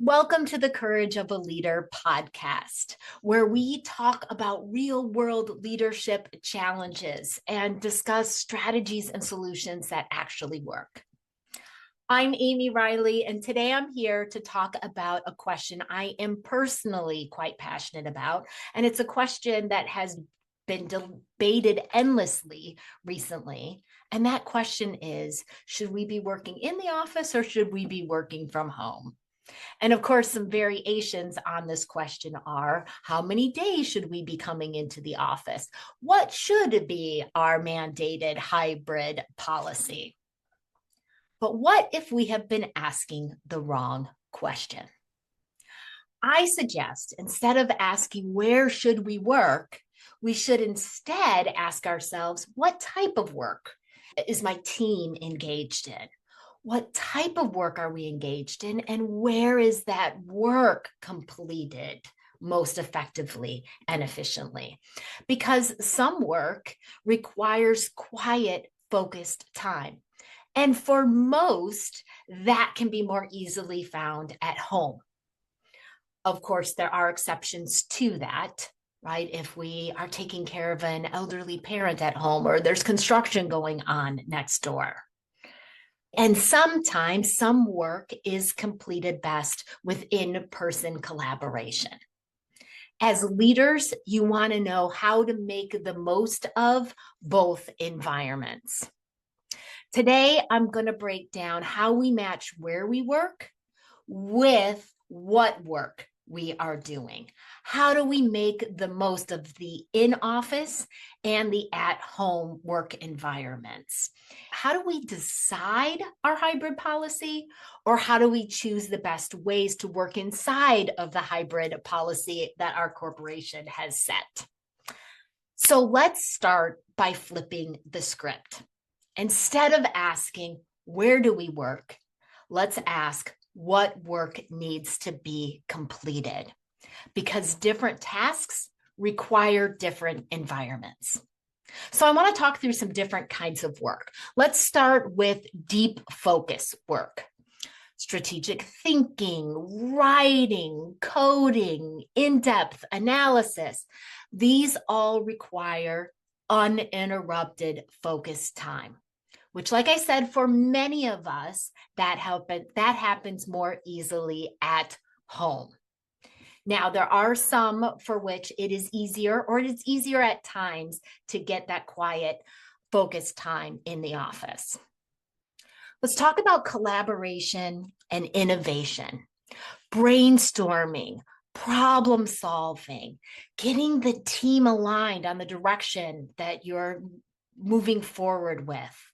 Welcome to the Courage of a Leader podcast, where we talk about real world leadership challenges and discuss strategies and solutions that actually work. I'm Amy Riley, and today I'm here to talk about a question I am personally quite passionate about. And it's a question that has been debated endlessly recently. And that question is, should we be working in the office or should we be working from home? And of course, some variations on this question are, how many days should we be coming into the office? What should be our mandated hybrid policy? But what if we have been asking the wrong question? I suggest instead of asking where should we work, we should instead ask ourselves, what type of work is my team engaged in? What type of work are we engaged in, and where is that work completed most effectively and efficiently? Because some work requires quiet, focused time. And for most, that can be more easily found at home. Of course, there are exceptions to that, right? If we are taking care of an elderly parent at home or there's construction going on next door. And sometimes some work is completed best with in-person collaboration. As leaders, you want to know how to make the most of both environments. Today, I'm going to break down how we match where we work with what work we are doing. How do we make the most of the in-office and the at-home work environments? How do we decide our hybrid policy, or how do we choose the best ways to work inside of the hybrid policy that our corporation has set? So let's start by flipping the script. Instead of asking, where do we work? Let's ask, what work needs to be completed? Because different tasks require different environments. So I want to talk through some different kinds of work. Let's start with deep focus work. Strategic thinking, writing, coding, in-depth analysis. These all require uninterrupted focus time, which, like I said, for many of us, that happens more easily at home. Now, there are some for which it is easier, or it is easier at times to get that quiet focus time in the office. Let's talk about collaboration and innovation, brainstorming, problem solving, getting the team aligned on the direction that you're moving forward with.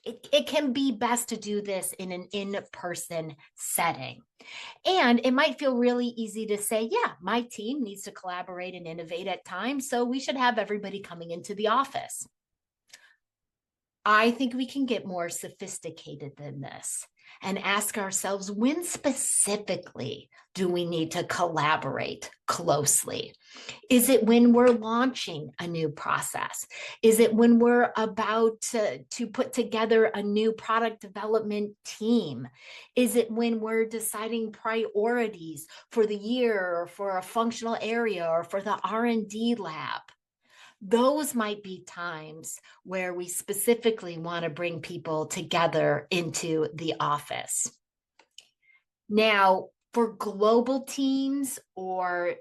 It can be best to do this in an in-person setting. And it might feel really easy to say, yeah, my team needs to collaborate and innovate at times, so we should have everybody coming into the office. I think we can get more sophisticated than this and ask ourselves, when specifically do we need to collaborate closely? Is it when we're launching a new process? Is it when we're about to put together a new product development team? Is it when we're deciding priorities for the year or for a functional area or for the R&D lab? Those might be times where we specifically want to bring people together into the office. Now, for global teams or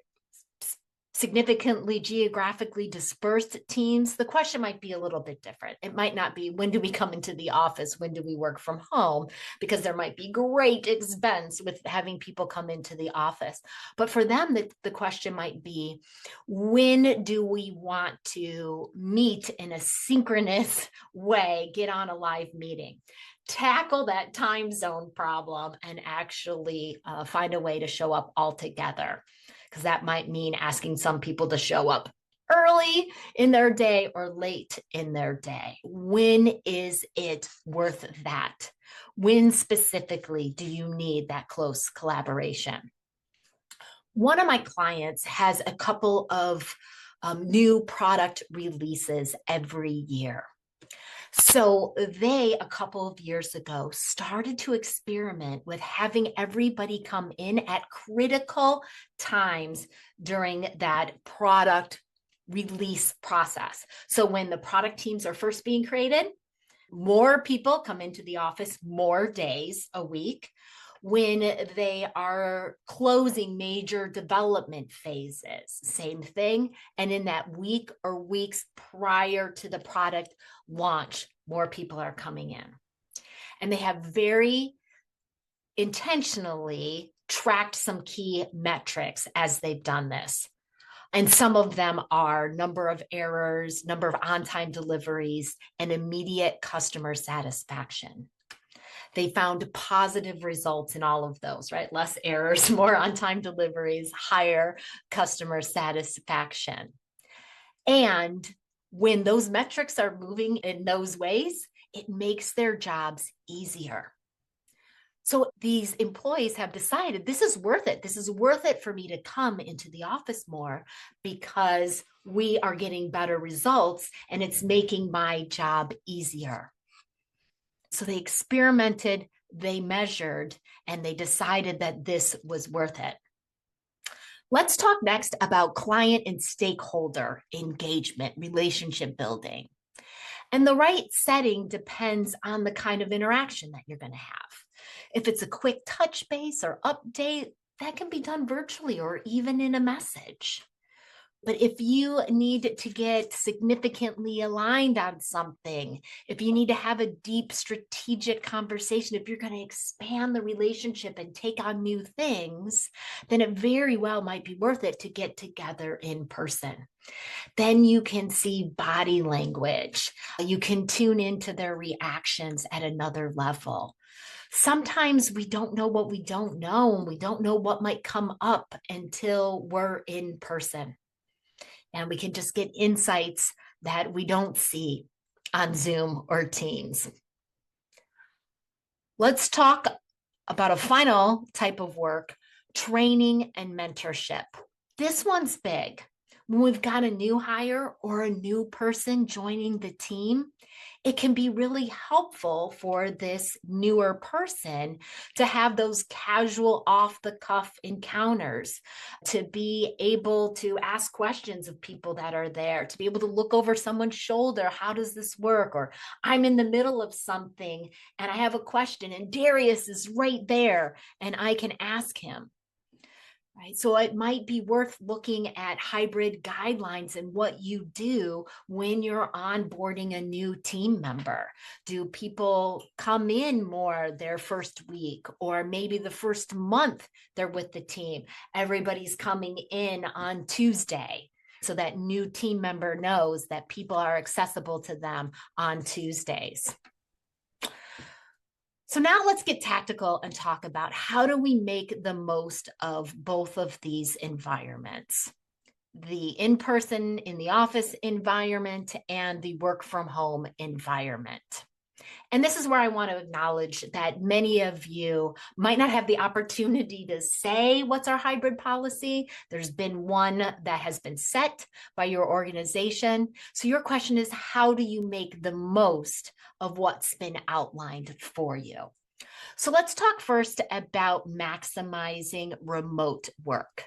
significantly geographically dispersed teams, the question might be a little bit different. It might not be, when do we come into the office? When do we work from home? Because there might be great expense with having people come into the office. But for them, the question might be, when do we want to meet in a synchronous way, get on a live meeting? Tackle that time zone problem and actually find a way to show up all together. Because that might mean asking some people to show up early in their day or late in their day. When is it worth that? When specifically do you need that close collaboration? One of my clients has a couple of new product releases every year. So they, a couple of years ago, started to experiment with having everybody come in at critical times during that product release process. So when the product teams are first being created, more people come into the office more days a week. When they are closing major development phases, same thing. And in that week or weeks prior to the product launch, more people are coming in. And they have very intentionally tracked some key metrics as they've done this. And some of them are number of errors, number of on-time deliveries, and immediate customer satisfaction. They found positive results in all of those, right? Less errors, more on-time deliveries, higher customer satisfaction. And when those metrics are moving in those ways, it makes their jobs easier. So these employees have decided this is worth it. This is worth it for me to come into the office more because we are getting better results and it's making my job easier. So they experimented, they measured, and they decided that this was worth it. Let's talk next about client and stakeholder engagement, relationship building. And the right setting depends on the kind of interaction that you're going to have. If it's a quick touch base or update, that can be done virtually or even in a message. But if you need to get significantly aligned on something, if you need to have a deep strategic conversation, if you're going to expand the relationship and take on new things, then it very well might be worth it to get together in person. Then you can see body language. You can tune into their reactions at another level. Sometimes we don't know what we don't know, and we don't know what might come up until we're in person. And we can just get insights that we don't see on Zoom or Teams. Let's talk about a final type of work, training and mentorship. This one's big. When we've got a new hire or a new person joining the team, it can be really helpful for this newer person to have those casual off-the-cuff encounters, to be able to ask questions of people that are there, to be able to look over someone's shoulder. How does this work? Or I'm in the middle of something and I have a question and Darius is right there and I can ask him. Right. So it might be worth looking at hybrid guidelines and what you do when you're onboarding a new team member. Do people come in more their first week, or maybe the first month they're with the team? Everybody's coming in on Tuesday, so that new team member knows that people are accessible to them on Tuesdays. So now let's get tactical and talk about how do we make the most of both of these environments, the in-person in the office environment and the work from home environment. And this is where I want to acknowledge that many of you might not have the opportunity to say, what's our hybrid policy? There's been one that has been set by your organization. So your question is, how do you make the most of what's been outlined for you? So let's talk first about maximizing remote work.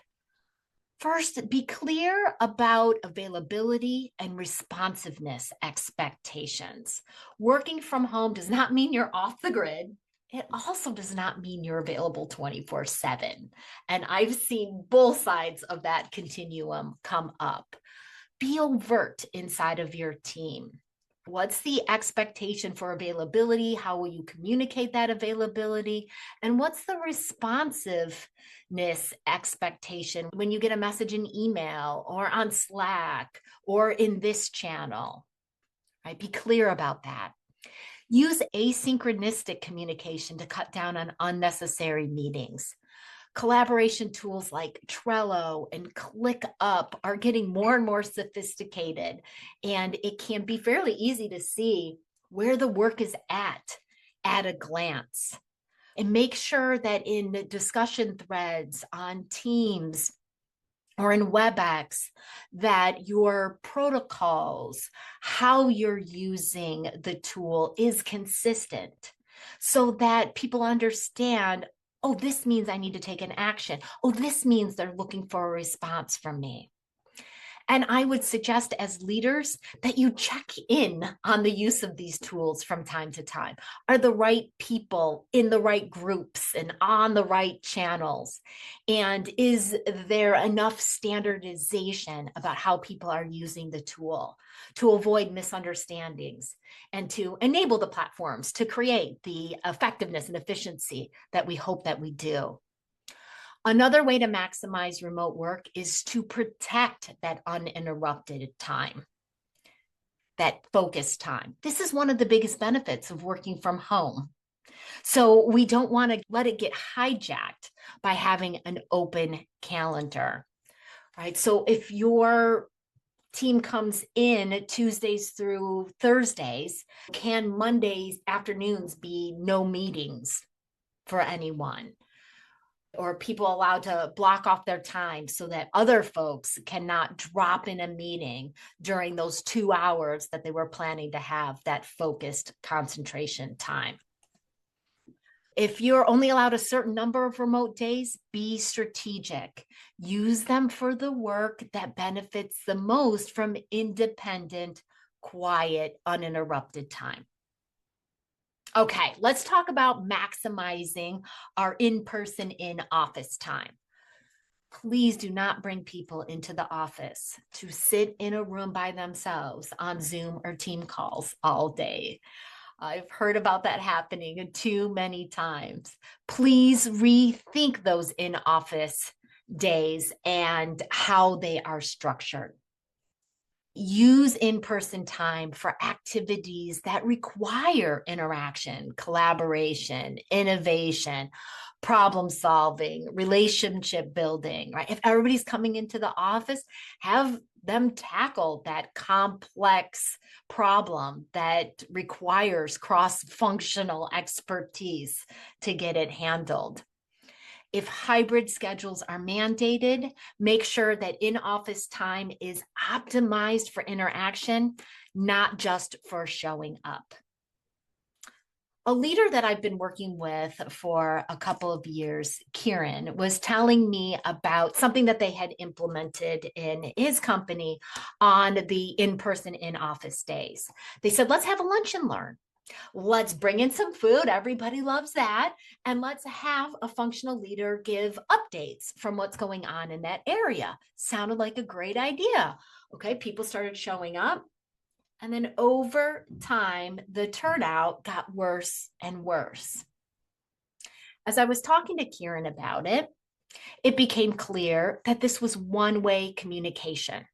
First, be clear about availability and responsiveness expectations. Working from home does not mean you're off the grid. It also does not mean you're available 24/7. And I've seen both sides of that continuum come up. Be overt inside of your team. What's the expectation for availability? How will you communicate that availability? And what's the responsiveness expectation when you get a message in email or on Slack or in this channel? Right? Be clear about that. Use asynchronistic communication to cut down on unnecessary meetings. Collaboration tools like Trello and ClickUp are getting more and more sophisticated, and it can be fairly easy to see where the work is at a glance. And make sure that in the discussion threads on Teams or in WebEx, that your protocols, how you're using the tool is consistent so that people understand, oh, this means I need to take an action. Oh, this means they're looking for a response from me. And I would suggest as leaders that you check in on the use of these tools from time to time. Are the right people in the right groups and on the right channels? And is there enough standardization about how people are using the tool to avoid misunderstandings and to enable the platforms to create the effectiveness and efficiency that we hope that we do? Another way to maximize remote work is to protect that uninterrupted time, that focus time. This is one of the biggest benefits of working from home. So we don't want to let it get hijacked by having an open calendar, right? So if your team comes in Tuesdays through Thursdays, can Mondays afternoons be no meetings for anyone? Or people allowed to block off their time so that other folks cannot drop in a meeting during those 2 hours that they were planning to have that focused concentration time. If you're only allowed a certain number of remote days, be strategic. Use them for the work that benefits the most from independent, quiet, uninterrupted time. Okay, let's talk about maximizing our in-person in-office time. Please do not bring people into the office to sit in a room by themselves on Zoom or team calls all day. I've heard about that happening too many times. Please rethink those in-office days and how they are structured. Use in-person time for activities that require interaction, collaboration, innovation, problem solving, relationship building, right? If everybody's coming into the office, have them tackle that complex problem that requires cross-functional expertise to get it handled. If hybrid schedules are mandated, make sure that in-office time is optimized for interaction, not just for showing up. A leader that I've been working with for a couple of years, Kieran, was telling me about something that they had implemented in his company on the in-person in-office days. They said, let's have a lunch and learn. Let's bring in some food. Everybody loves that. And let's have a functional leader give updates from what's going on in that area. Sounded like a great idea. Okay, people started showing up. And then over time, the turnout got worse and worse. As I was talking to Kieran about it, it became clear that this was one-way communication.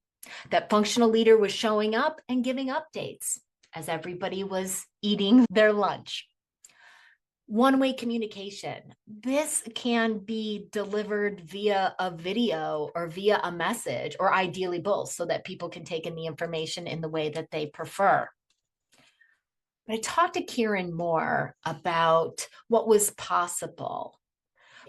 That functional leader was showing up and giving updates as everybody was eating their lunch. One-way communication. This can be delivered via a video or via a message, or ideally both, so that people can take in the information in the way that they prefer. But I talked to Kieran more about what was possible.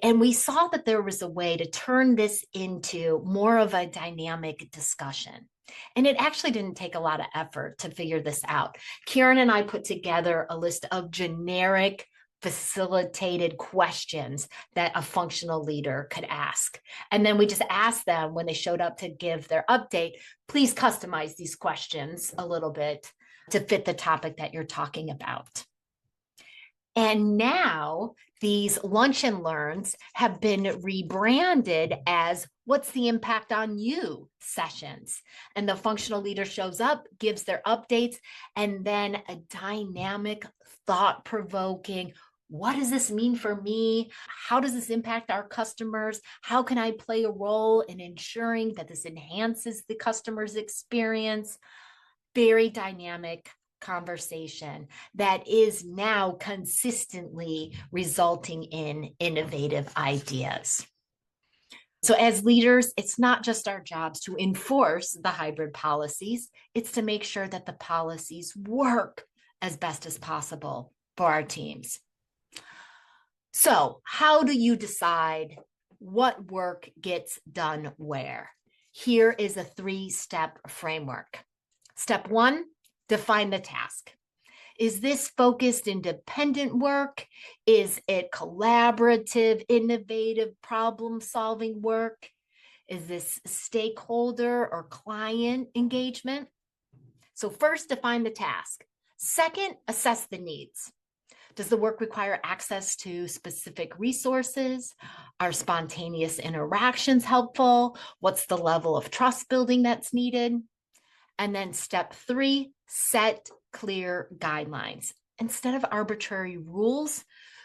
And we saw that there was a way to turn this into more of a dynamic discussion. And it actually didn't take a lot of effort to figure this out. Kieran and I put together a list of generic facilitated questions that a functional leader could ask. And then we just asked them when they showed up to give their update, please customize these questions a little bit to fit the topic that you're talking about. And now these lunch and learns have been rebranded as what's the impact on you sessions. And the functional leader shows up, gives their updates, and then a dynamic, thought-provoking, what does this mean for me? How does this impact our customers? How can I play a role in ensuring that this enhances the customer's experience? Very dynamic conversation that is now consistently resulting in innovative ideas. So as leaders, it's not just our jobs to enforce the hybrid policies, it's to make sure that the policies work as best as possible for our teams. So how do you decide what work gets done where? Here is a 3-step framework. Step 1, define the task. Is this focused, independent work? Is it collaborative, innovative, problem-solving work? Is this stakeholder or client engagement? So first, define the task. Second, assess the needs. Does the work require access to specific resources? Are spontaneous interactions helpful? What's the level of trust building that's needed? And then step 3, set clear guidelines. Instead of arbitrary rules,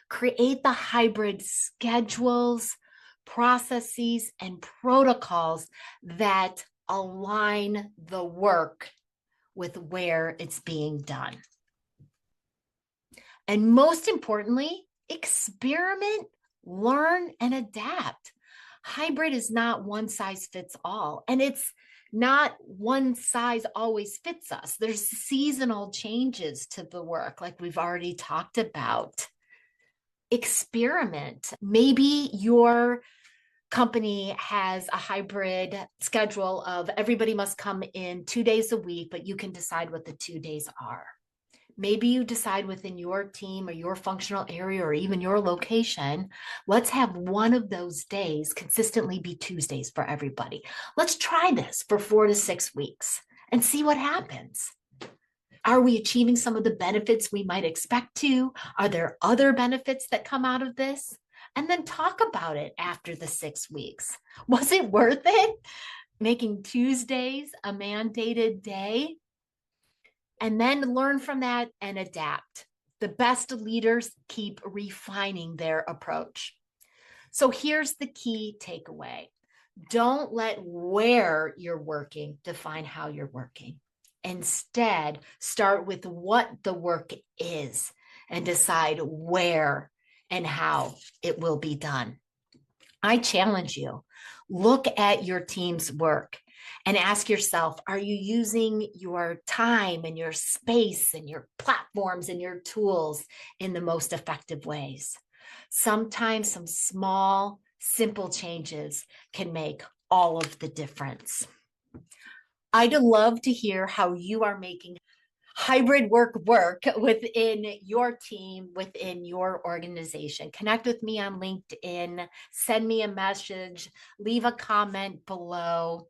create the hybrid schedules, processes, and protocols that align the work with where it's being done. And most importantly, experiment, learn, and adapt. Hybrid is not one size fits all, and it's not one size always fits us. There's seasonal changes to the work, like we've already talked about. Experiment. Maybe your company has a hybrid schedule of everybody must come in 2 days a week, but you can decide what the 2 days are. Maybe you decide within your team or your functional area or even your location, let's have one of those days consistently be Tuesdays for everybody. Let's try this for 4 to 6 weeks and see what happens. Are we achieving some of the benefits we might expect to? Are there other benefits that come out of this? And then talk about it after the 6 weeks. Was it worth it? Making Tuesdays a mandated day? And then learn from that and adapt. The best leaders keep refining their approach. So here's the key takeaway. Don't let where you're working define how you're working. Instead, start with what the work is and decide where and how it will be done. I challenge you, look at your team's work and ask yourself, are you using your time and your space and your platforms and your tools in the most effective ways? Sometimes some small, simple changes can make all of the difference. I'd love to hear how you are making hybrid work within your team, within your organization. Connect with me on LinkedIn, send me a message, leave a comment below.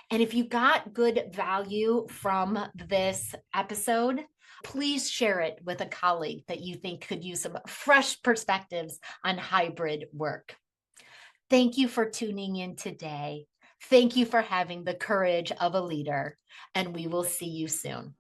And if you got good value from this episode, please share it with a colleague that you think could use some fresh perspectives on hybrid work. Thank you for tuning in today. Thank you for having the courage of a leader, and we will see you soon.